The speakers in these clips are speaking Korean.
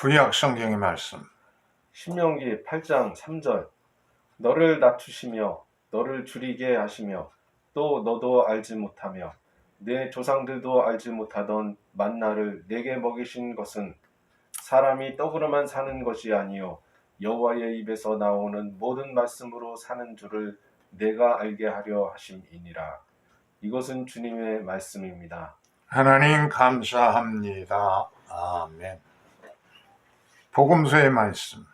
구약 성경의 말씀. 신명기 8장 3절. 너를 낮추시며 너를 줄이게 하시며 또 너도 알지 못하며 내 조상들도 알지 못하던 만나를 내게 먹이신 것은 사람이 떡으로만 사는 것이 아니요 여호와의 입에서 나오는 모든 말씀으로 사는 줄을 내가 알게 하려 하심이니라. 이것은 주님의 말씀입니다. 하나님 감사합니다. 아멘. 복음서의 말씀.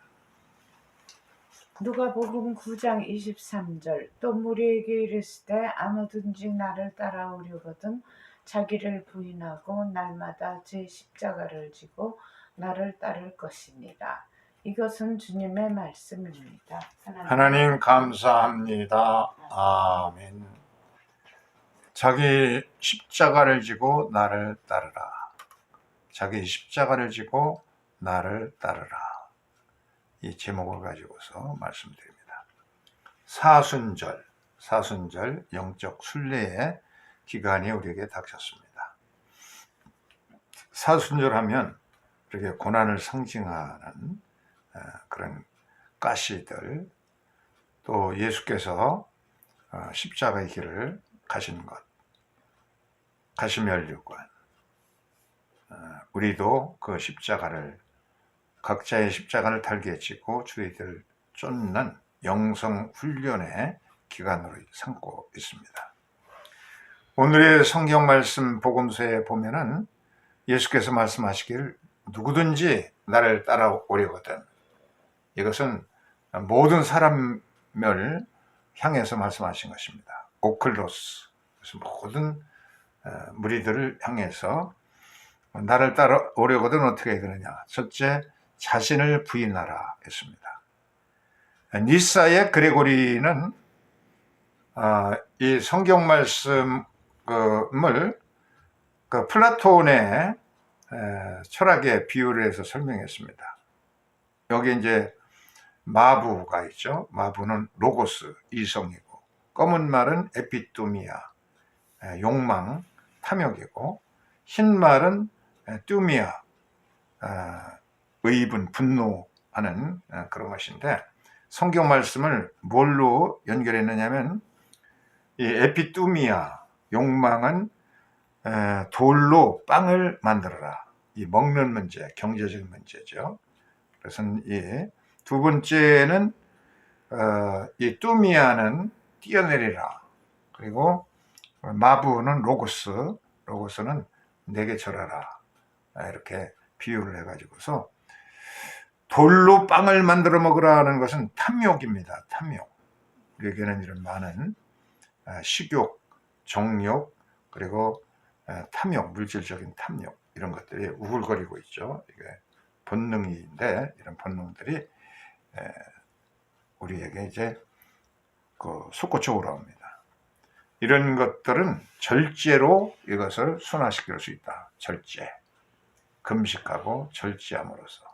누가복음 9장 23절. 또 무리에게 이르시되 아무든지 나를 따라오려거든 자기를 부인하고 날마다 제 십자가를 지고 나를 따를 것이니라. 이것은 주님의 말씀입니다. 하나님 감사합니다. 아멘. 자기 십자가를 지고 나를 따르라. 자기 십자가를 지고 나를 따르라. 이 제목을 가지고서 말씀드립니다. 사순절 영적 순례의 기간이 우리에게 닥쳤습니다. 사순절 하면 이렇게 고난을 상징하는 그런 가시들, 또 예수께서 십자가의 길을 가신 것, 가시면류관, 우리도 그 십자가를, 각자의 십자가를 달게 지고 주의들 쫓는 영성 훈련의 기간으로 삼고 있습니다. 오늘의 성경 말씀 복음서에 보면은 예수께서 말씀하시기를 누구든지 나를 따라오려거든, 이것은 모든 사람을 향해서 말씀하신 것입니다. 오클로스, 그래서 모든 무리들을 향해서 나를 따라오려거든 어떻게 해야 되느냐. 첫째, 자신을 부인하라 했습니다. 니사의 그레고리는 이 성경 말씀을 플라톤의 철학의 비유를 해서 설명했습니다. 여기 이제 마부가 있죠. 마부는 로고스, 이성이고, 검은 말은 에피뚜미아, 욕망, 탐욕이고, 흰 말은 뚜미아, 의분, 분노하는 그런 것인데, 성경 말씀을 뭘로 연결했느냐면 이 에피뚜미아, 욕망은 돌로 빵을 만들어라. 이 먹는 문제, 경제적인 문제죠. 그래서 이 두 번째는 이 뚜미아는 뛰어내리라. 그리고 마부는 로고스는 내게 절하라. 이렇게 비유를 해가지고서 돌로 빵을 만들어 먹으라는 것은 탐욕입니다. 탐욕. 우리에게는 이런 많은 식욕, 정욕, 그리고 탐욕, 물질적인 탐욕, 이런 것들이 우글거리고 있죠. 이게 본능인데, 이런 본능들이 우리에게 이제 솟구쳐 올라옵니다. 이런 것들은 절제로 이것을 순화시킬 수 있다. 절제. 금식하고 절제함으로써.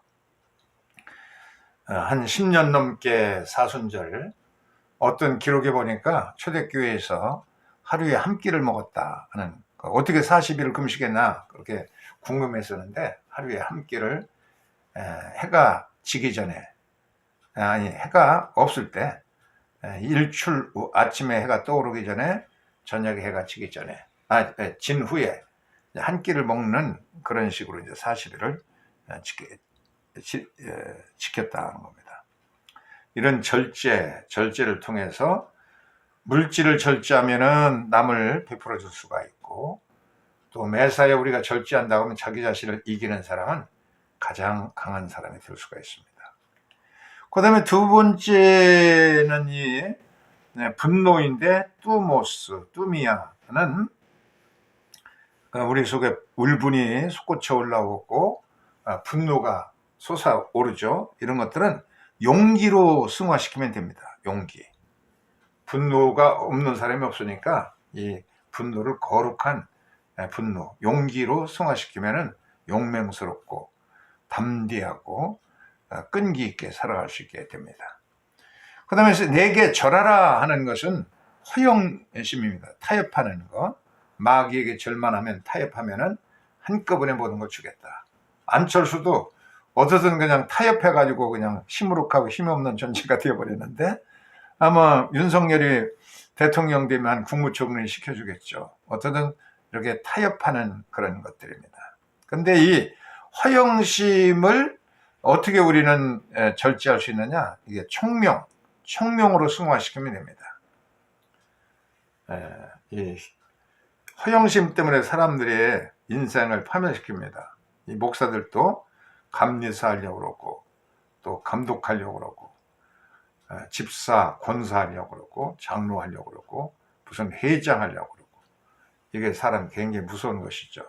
한 10년 넘게 사순절, 어떤 기록에 보니까 초대교회에서 하루에 한 끼를 먹었다 하는, 어떻게 40일을 금식했나 그렇게 궁금했었는데, 하루에 한 끼를 해가 지기 전에, 아니 해가 없을 때, 일출 아침에 해가 떠오르기 전에, 저녁에 해가 지기 전에, 진 후에 한 끼를 먹는 그런 식으로 이제 40일을 지켰다는 겁니다. 이런 절제를 통해서 물질을 절제하면은 남을 베풀어 줄 수가 있고, 또 매사에 우리가 절제한다고 하면 자기 자신을 이기는 사람은 가장 강한 사람이 될 수가 있습니다. 그 다음에 두 번째는 이 분노인데, 뚜미아는 우리 속에 울분이 솟구쳐 올라오고 분노가 솟아오르죠. 이런 것들은 용기로 승화시키면 됩니다. 용기. 분노가 없는 사람이 없으니까 이 분노를 거룩한 분노, 용기로 승화시키면은 용맹스럽고 담대하고 끈기 있게 살아갈 수 있게 됩니다. 그 다음에 내게 절하라 하는 것은 허영심입니다. 타협하는 것. 마귀에게 절만하면, 타협하면은 한꺼번에 모든 걸 주겠다. 안철수도 어떻든 그냥 타협해가지고 그냥 시무룩하고 힘이 없는 존재가 되어버렸는데, 아마 윤석열이 대통령 되면 국무총리 시켜주겠죠. 어떻든 이렇게 타협하는 그런 것들입니다. 근데 이 허영심을 어떻게 우리는 절제할 수 있느냐? 이게 총명으로 승화시키면 됩니다. 이 허영심 때문에 사람들의 인생을 파멸시킵니다. 이 목사들도 감리사하려고 그러고, 또 감독하려고 그러고, 집사, 권사하려고 그러고, 장로하려고 그러고, 무슨 회장하려고 그러고, 이게 사람 굉장히 무서운 것이죠.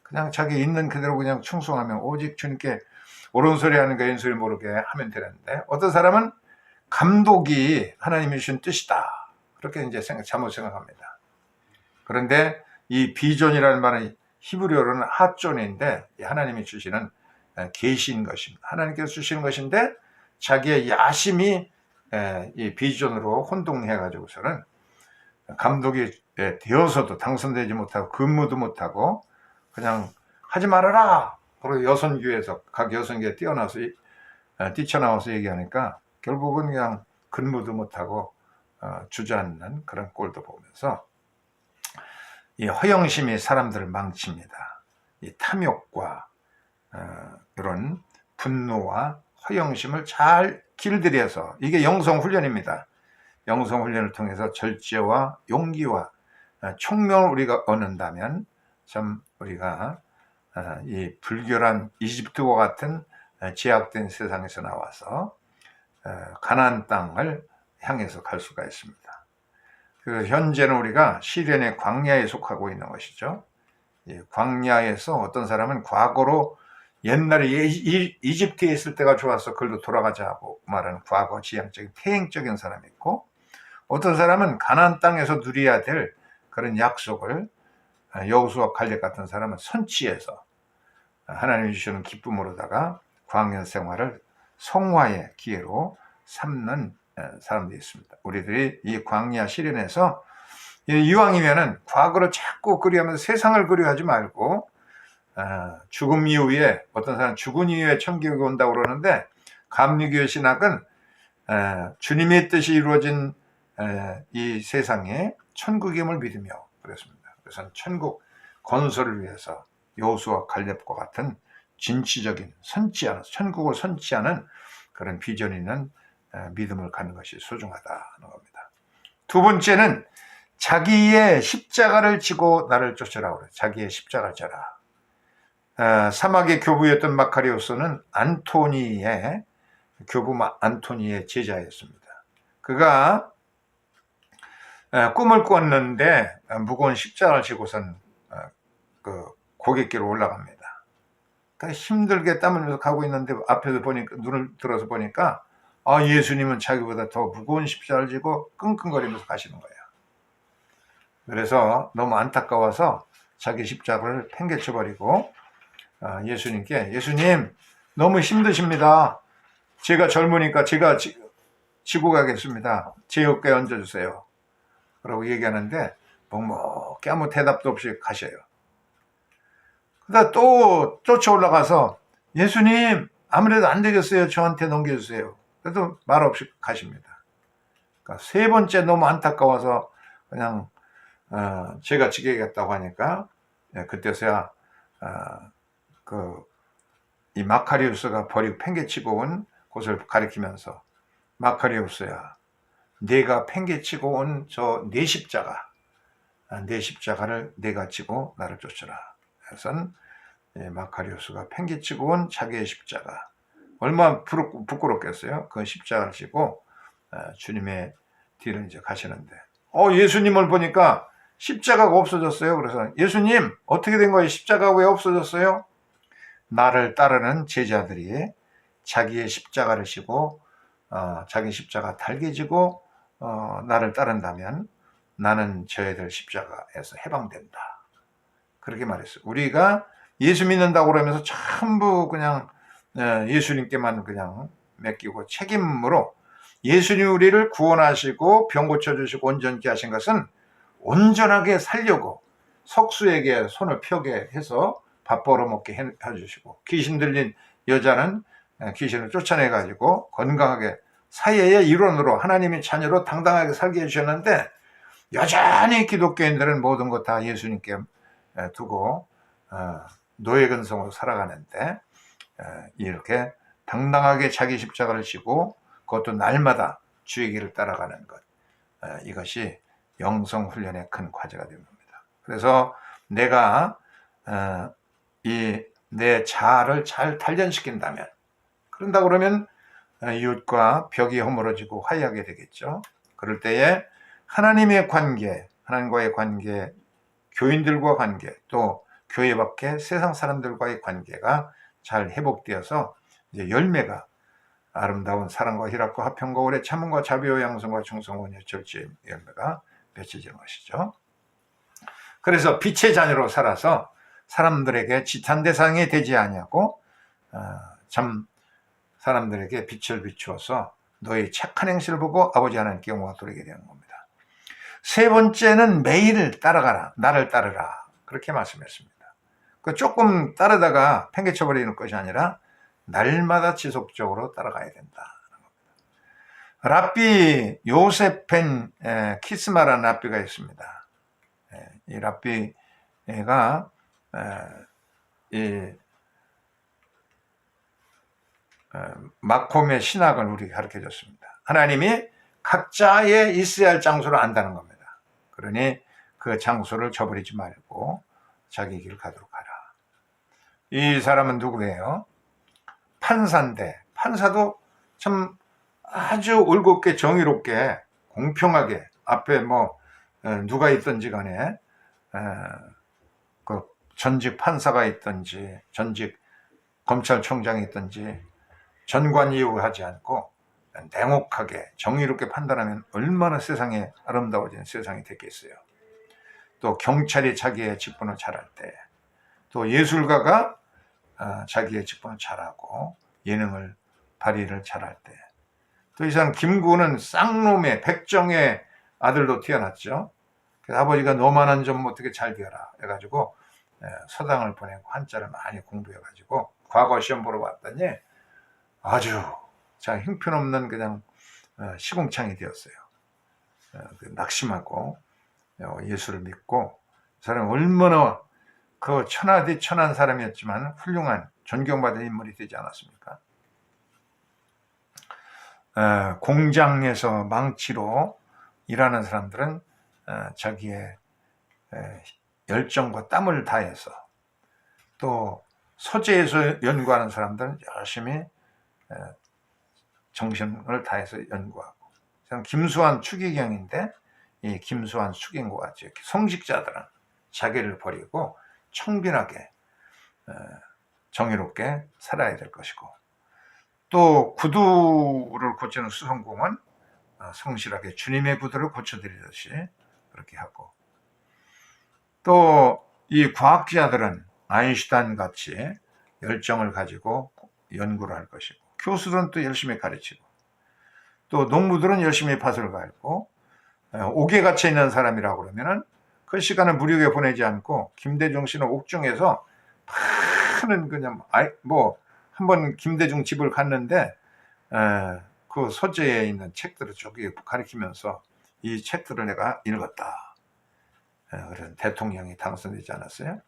그냥 자기 있는 그대로 그냥 충성하면 오직 주님께 옳은 소리 하는 거 왼소리 모르게 하면 되는데, 어떤 사람은 감독이 하나님이 주신 뜻이다, 그렇게 이제 잘못 생각합니다. 그런데 이 비전이라는 말은 히브리어로는 핫존인데, 하나님이 주시는 계시인 것입니다. 하나님께서 주시는 것인데, 자기의 야심이 이 비전으로 혼동해가지고서는 감독이 되어서도 당선되지 못하고 근무도 못하고 그냥 하지 말아라, 그리고 여선교에서 각 여선교에 뛰쳐나와서 얘기하니까 결국은 그냥 근무도 못하고 주저앉는 그런 꼴도 보면서, 이 허영심이 사람들을 망칩니다. 이 탐욕과 이런 분노와 허영심을 잘 길들여서, 이게 영성훈련입니다. 영성훈련을 통해서 절제와 용기와 총명을 우리가 얻는다면 참 우리가 이 불결한 이집트와 같은 제약된 세상에서 나와서 가나안 땅을 향해서 갈 수가 있습니다. 그래서 현재는 우리가 시련의 광야에 속하고 있는 것이죠. 광야에서 어떤 사람은 과거로 옛날에 이집트에 있을 때가 좋아서 그걸로 돌아가자고 말하는 과거 지향적인 퇴행적인 사람이 있고, 어떤 사람은 가나안 땅에서 누려야 될 그런 약속을, 여호수아 갈렙 같은 사람은 선취해서 하나님이 주시는 기쁨으로다가 광야 생활을 성화의 기회로 삼는 사람들이 있습니다. 우리들이 이 광야 시련에서 이왕이면은 과거를 자꾸 그리하면서 세상을 그리하지 말고, 죽음 이후에, 어떤 사람은 죽은 이후에 천국이 온다고 그러는데, 감리교의 신학은 주님의 뜻이 이루어진 이 세상에 천국임을 믿으며 그랬습니다. 그래서 천국 건설을 위해서 여호수아 갈렙과 같은 진취적인 천국을 선취하는 그런 비전 있는 믿음을 갖는 것이 소중하다는 겁니다. 두 번째는 자기의 십자가를 지고 나를 쫓으라고 그래요. 자기의 십자가를 져라. 사막의 교부였던 마카리오스는 교부 안토니의 제자였습니다. 그가 꿈을 꿨는데 무거운 십자가를 지고선 그 고갯길로 올라갑니다. 그러니까 힘들게 땀을 흘려서 가고 있는데 앞에서 보니까, 눈을 들어서 보니까 예수님은 자기보다 더 무거운 십자가를 지고 끙끙거리면서 가시는 거예요. 그래서 너무 안타까워서 자기 십자가를 팽개쳐버리고 예수님께, 예수님 너무 힘드십니다. 제가 젊으니까 제가 지고 가겠습니다. 제 어깨에 얹어주세요. 라고 얘기하는데 묵묵히 아무 대답도 없이 가셔요. 그러다 또 쫓아 올라가서, 예수님 아무래도 안 되겠어요. 저한테 넘겨주세요. 그래도 말 없이 가십니다. 그러니까 세 번째 너무 안타까워서 그냥 제가 지게겠다고 하니까, 그때서야 이 마카리우스가 버리고 팽개치고 온 곳을 가리키면서, 마카리우스야, 네가 팽개치고 온 내 십자가를 네가 지고 나를 쫓으라. 그래서 마카리우스가 팽개치고 온 자기의 십자가, 얼마나 부끄럽겠어요. 그 십자가를 지고 주님의 뒤를 이제 가시는데, 예수님을 보니까 십자가가 없어졌어요. 그래서 예수님 어떻게 된 거예요? 십자가가 왜 없어졌어요? 나를 따르는 제자들이 자기의 십자가를 지고 자기 십자가 달게 지고 나를 따른다면 나는 저희들 십자가에서 해방된다. 그렇게 말했어요. 우리가 예수 믿는다고 그러면서 전부 그냥 예수님께만 그냥 맡기고 책임으로, 예수님이 우리를 구원하시고 병 고쳐주시고 온전케 하신 것은 온전하게 살려고 석수에게 손을 펴게 해서 밥 벌어먹게 해주시고, 귀신 들린 여자는 귀신을 쫓아내가지고 건강하게 사회의 일원으로 하나님의 자녀로 당당하게 살게 해주셨는데, 여전히 기독교인들은 모든 것 다 예수님께 두고 노예 근성으로 살아가는데, 이렇게 당당하게 자기 십자가를 지고 그것도 날마다 주의 길을 따라가는 것, 이것이 영성 훈련의 큰 과제가 되는 겁니다. 그래서 내가 내 자아를 잘 단련시킨다면, 그런다 그러면 이웃과 벽이 허물어지고 화해하게 되겠죠. 그럴 때에 하나님의 관계, 하나님과의 관계, 교인들과 관계, 또 교회 밖에 세상 사람들과의 관계가 잘 회복되어서 이제 열매가 아름다운 사랑과 희락과 화평과 오래 참음과 자비와 양성과 충성과 온유 절제의 열매가 맺혀지는 것이죠. 그래서 빛의 자녀로 살아서 사람들에게 지탄 대상이 되지 아니하고 참 사람들에게 빛을 비추어서 너의 착한 행실을 보고 아버지 하나님께 영광을 돌리게 되는 겁니다. 세 번째는 매일 따라가라, 나를 따르라, 그렇게 말씀했습니다. 그 조금 따르다가 팽개쳐버리는 것이 아니라 날마다 지속적으로 따라가야 된다. 랍비 요셉 벤 키스마라는 랍비가 있습니다. 이 랍비가 마콤의 신학을 우리에게 가르쳐 줬습니다. 하나님이 각자의 있어야 할 장소를 안다는 겁니다. 그러니 그 장소를 저버리지 말고 자기 길을 가도록 하라. 이 사람은 누구예요? 판사인데, 판사도 참 아주 올곧게 정의롭게 공평하게 앞에 누가 있든지 간에 그 전직 판사가 있든지 전직 검찰총장이 있든지 전관 이유하지 않고 냉혹하게 정의롭게 판단하면 얼마나 세상에 아름다워진 세상이 되겠어요. 또 경찰이 자기의 직분을 잘할 때, 또 예술가가 자기의 직분을 잘하고 예능을 발휘를 잘할 때, 또 이 사람 김구는 쌍놈의 백정의 아들로 태어났죠. 그래서 아버지가 너만한 점 어떻게 잘 되어라 해가지고 서당을 보내고 한자를 많이 공부해가지고 과거 시험 보러 왔더니 아주 참 형편없는 그냥 시궁창이 되었어요. 낙심하고 예수를 믿고, 그 사람은 얼마나 그 천하디 천한 사람이었지만 훌륭한 존경받은 인물이 되지 않았습니까? 공장에서 망치로 일하는 사람들은 자기의 열정과 땀을 다해서, 또 서재에서 연구하는 사람들은 열심히 정신을 다해서 연구하고, 김수환 추기경인데 이 김수환 추기경과 같이 성직자들은 자기를 버리고 청빈하게 정의롭게 살아야 될 것이고, 또 구두를 고치는 수성공은 성실하게 주님의 구두를 고쳐드리듯이 그렇게 하고, 또 이 과학자들은 아인슈타인 같이 열정을 가지고 연구를 할 것이고, 교수들은 또 열심히 가르치고, 또 농부들은 열심히 밭을 갈고, 옥에 갇혀 있는 사람이라고 그러면은 그 시간을 무료하게 보내지 않고, 김대중 씨는 옥중에서 많은 그냥 한번 김대중 집을 갔는데 그 서재에 있는 책들을 저기 가리키면서 이 책들을 내가 읽었다. 그래서 대통령이 당선되지 않았어요.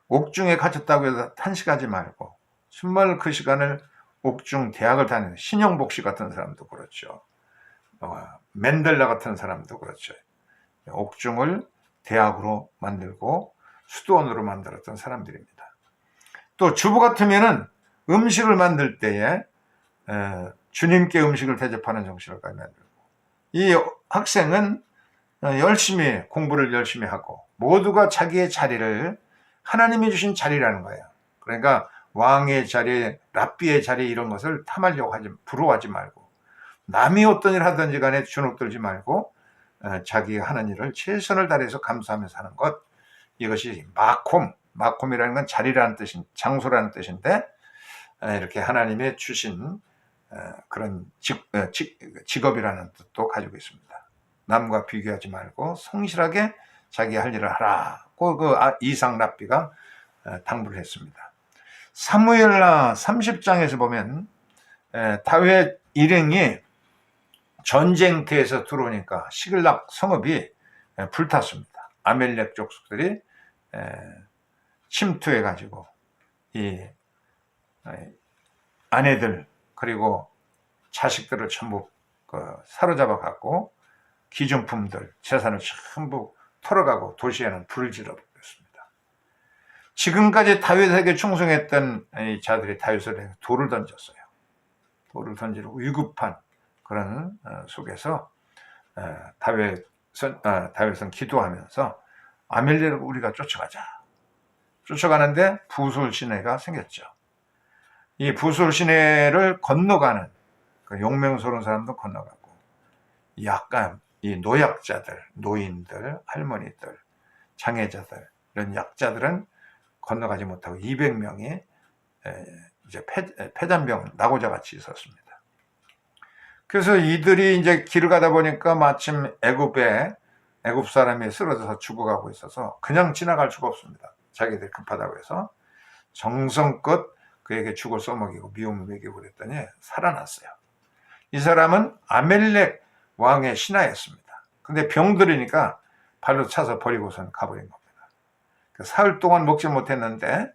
옥중에 갇혔다고 해서 탄식하지 말고 정말 그 시간을 옥중 대학을 다니는 신영복 씨 같은 사람도 그렇죠. 맨델라 같은 사람도 그렇죠. 옥중을 대학으로 만들고 수도원으로 만들었던 사람들입니다. 또 주부 같으면은 음식을 만들 때에 주님께 음식을 대접하는 정신을 만들고, 이 학생은 열심히 공부를 열심히 하고 모두가 자기의 자리를 하나님이 주신 자리라는 거예요. 그러니까 왕의 자리, 랍비의 자리 이런 것을 탐하려고 부러워하지 말고, 남이 어떤 일 하든지 간에 주눅들지 말고 자기가 하는 일을 최선을 다해서 감사하면서 하는 것, 이것이 마콤이라는 건 자리라는 뜻인, 장소라는 뜻인데, 이렇게 하나님의 주신 그런 직업이라는 뜻도 가지고 있습니다. 남과 비교하지 말고 성실하게 자기 할 일을 하라고 그 이상 랍비가 당부를 했습니다. 사무엘하 30장에서 보면 다윗 일행이 전쟁터에서 들어오니까 시글락 성읍이 불탔습니다. 아멜렉 족속들이 침투해가지고 이 아내들 그리고 자식들을 전부 사로잡아 갖고 기존품들 재산을 전부 털어가고 도시에는 불을 질러버렸습니다. 지금까지 다윗에게 충성했던 이 자들이 다윗에게 돌을 던졌어요. 돌을 던지고 위급한 그런 속에서 다윗은 기도하면서 아멜렉을 우리가 쫓아가자. 쫓아가는데 부솔 시내가 생겼죠. 이 부솔 시내를 건너가는 그 용맹스러운 사람도 건너가고 약간 이 노약자들, 노인들, 할머니들, 장애자들 이런 약자들은 건너가지 못하고 200명이 이제 폐잔병 낙오자 같이 있었습니다. 그래서 이들이 이제 길을 가다 보니까 마침 애굽 사람이 쓰러져서 죽어가고 있어서 그냥 지나갈 수가 없습니다. 자기들이 급하다고 해서 정성껏 그에게 죽을 써먹이고 미움을 먹이고 그랬더니 살아났어요. 이 사람은 아멜렉 왕의 신하였습니다. 근데 병들으니까 발로 차서 버리고선 가버린 겁니다. 사흘 동안 먹지 못했는데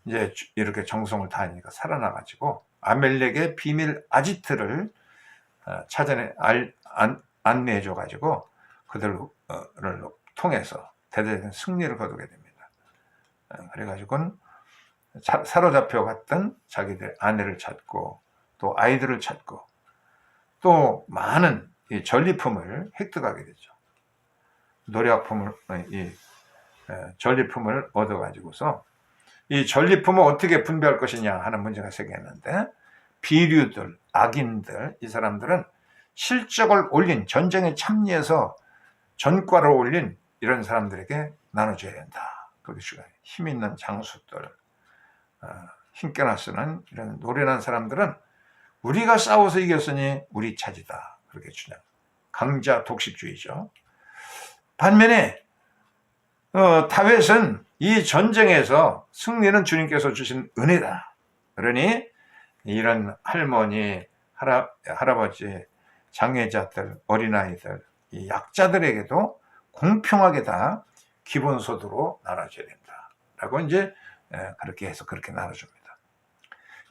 이제 이렇게 정성을 다하니까 살아나가지고 아멜렉의 비밀 아지트를 찾아내 안내해줘가지고 그들을 통해서 대대적인 승리를 거두게 됩니다. 그래가지고는 사로잡혀 갔던 자기들 아내를 찾고 또 아이들을 찾고 또 많은 이 전리품을 획득하게 되죠. 전리품을 얻어가지고서 이 전리품을 어떻게 분배할 것이냐 하는 문제가 생겼는데 비류들, 악인들, 이 사람들은 실적을 올린 전쟁에 참여해서 전과를 올린 이런 사람들에게 나눠줘야 된다. 그렇게 힘 있는 장수들, 힘께나 쓰는 이런 노련한 사람들은 우리가 싸워서 이겼으니 우리 차지다. 그렇게 주장. 강자 독식주의죠. 반면에 다윗은 이 전쟁에서 승리는 주님께서 주신 은혜다. 그러니 이런 할머니, 할아버지, 장애자들, 어린아이들, 이 약자들에게도 공평하게 다 기본소득으로 나눠줘야 된다. 라고 이제 그렇게 해서 그렇게 나눠줍니다.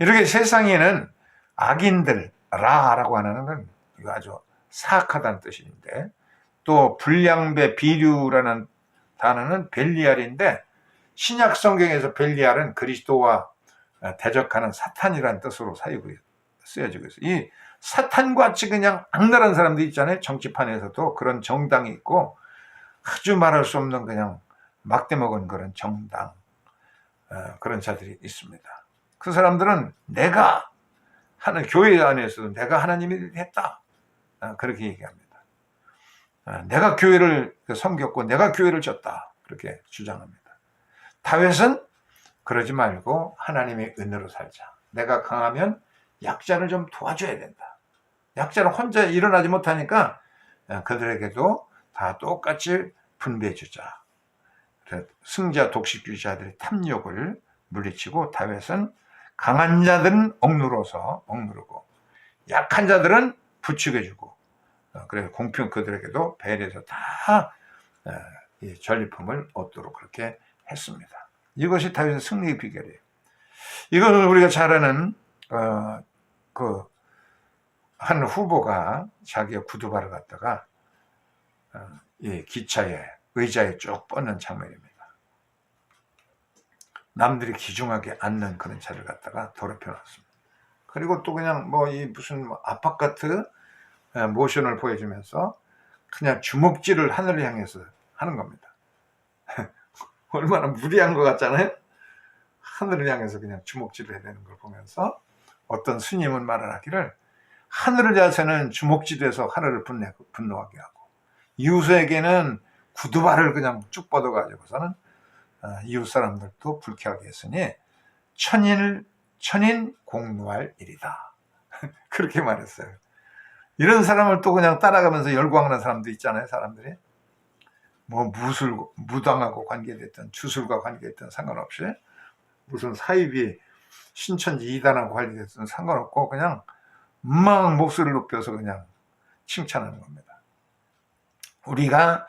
이렇게 세상에는 악인들, 라라고 하는 건 이거 아주 사악하다는 뜻인데 또 불량배, 비류라는 단어는 벨리알인데 신약 성경에서 벨리알은 그리스도와 대적하는 사탄이라는 뜻으로 쓰여지고 있어요. 이 사탄과 같이 그냥 악랄한 사람들 있잖아요. 정치판에서도 그런 정당이 있고 아주 말할 수 없는 그냥 막대 먹은 그런 정당 그런 자들이 있습니다. 그 사람들은 내가 하는 교회 안에서도 내가 하나님이 했다 그렇게 얘기합니다. 내가 교회를 섬겼고 내가 교회를 졌다 그렇게 주장합니다. 다윗은 그러지 말고 하나님의 은혜로 살자. 내가 강하면 약자를 좀 도와줘야 된다. 약자는 혼자 일어나지 못하니까 그들에게도 다 똑같이 분배해 주자. 승자 독식주의자들의 탐욕을 물리치고 다윗은 강한 자들은 억누르고 약한 자들은 부추겨주고 그래서 공평 그들에게도 배려해서 다 전리품을 얻도록 그렇게 했습니다. 이것이 다윗의 승리의 비결이에요. 이거는 우리가 잘 아는 한 후보가 자기의 구두발을 갖다가 기차에 의자에 쭉 뻗는 장면입니다. 남들이 기중하게 앉는 그런 차를 갖다가 더럽혀 놨습니다. 그리고 또 그냥 무슨 아파트 모션을 보여주면서 그냥 주먹질을 하늘을 향해서 하는 겁니다. 얼마나 무리한 것 같잖아요. 하늘을 향해서 그냥 주먹질을 해야 되는 걸 보면서 어떤 스님은 말을 하기를 하늘을 향해서는 주먹질해서 하늘을 분노하게 하고 이웃에게는 구두발을 그냥 쭉 뻗어가지고서는 이웃 사람들도 불쾌하게 했으니 천인 공노할 일이다. 그렇게 말했어요. 이런 사람을 또 그냥 따라가면서 열광하는 사람도 있잖아요. 사람들이 무당하고 관계됐든 주술과 관계됐든 상관없이 무슨 사입이 신천지 이단하고 관리됐든 상관없고 그냥 막 목소리를 높여서 그냥 칭찬하는 겁니다. 우리가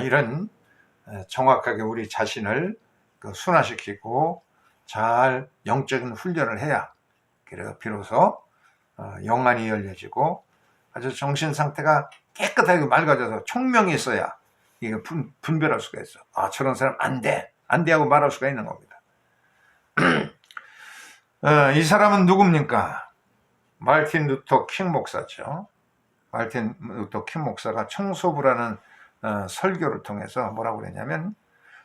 이런 정확하게 우리 자신을 순화시키고 잘 영적인 훈련을 해야 그래서 비로소 영안이 열려지고 아주 정신 상태가 깨끗하게 맑아져서 총명이 있어야 이게 분별할 수가 있어. 아, 저런 사람 안 돼 하고 말할 수가 있는 겁니다. 이 사람은 누굽니까? 마르틴 루터 킹 목사죠. 마르틴 루터 킹 목사가 청소부라는 설교를 통해서 뭐라고 그랬냐면,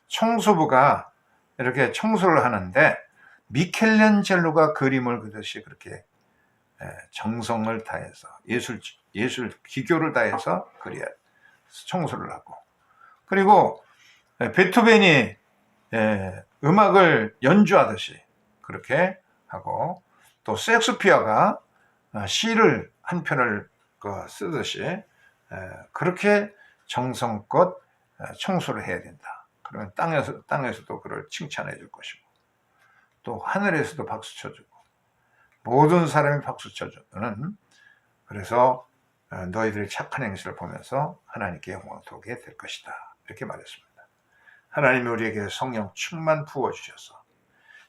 청소부가 이렇게 청소를 하는데 미켈란젤로가 그림을 그듯이 그렇게 정성을 다해서 예술 기교를 다해서 그려야 청소를 하고, 그리고 베토벤이 음악을 연주하듯이 그렇게 하고, 또 셰익스피어가 시를 한 편을 쓰듯이 그렇게 정성껏 청소를 해야 된다. 그러면 땅에서도 그를 칭찬해 줄 것이고, 또 하늘에서도 박수 쳐주고, 모든 사람이 박수 쳐주는, 그래서 너희들의 착한 행실을 보면서 하나님께 영광을 돌게 될 것이다. 이렇게 말했습니다. 하나님이 우리에게 성령 충만 부어주셔서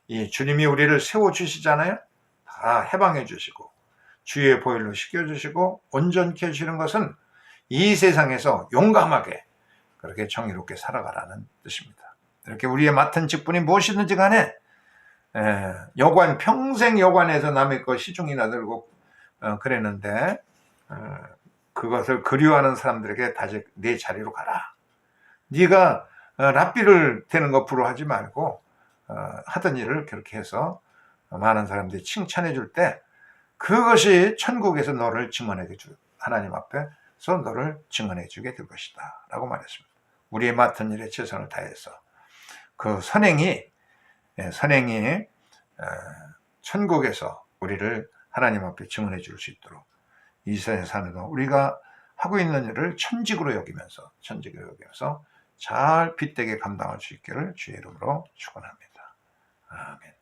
이 주님이 우리를 세워주시잖아요. 다 해방해 주시고 주의 보혈로 씻겨주시고 온전케 해주시는 것은 이 세상에서 용감하게 그렇게 정의롭게 살아가라는 뜻입니다. 이렇게 우리의 맡은 직분이 무엇이든지 간에 평생 여관에서 남의 것 시중이나 들고 그랬는데 그것을 그리워하는 사람들에게 다시 내 자리로 가라. 네가 랍비를 되는 거 부러워하지 말고 하던 일을 그렇게 해서 많은 사람들이 칭찬해 줄 때 그것이 천국에서 너를 증언해 줄, 하나님 앞에서 너를 증언해 주게 될 것이다 라고 말했습니다. 우리의 맡은 일에 최선을 다해서 그 선행이 천국에서 우리를 하나님 앞에 증언해 줄 수 있도록 이 세상에 사는 동안 우리가 하고 있는 일을 천직으로 여기면서 잘 빗되게 감당할 수 있기를 주의 이름으로 축원합니다. 아멘.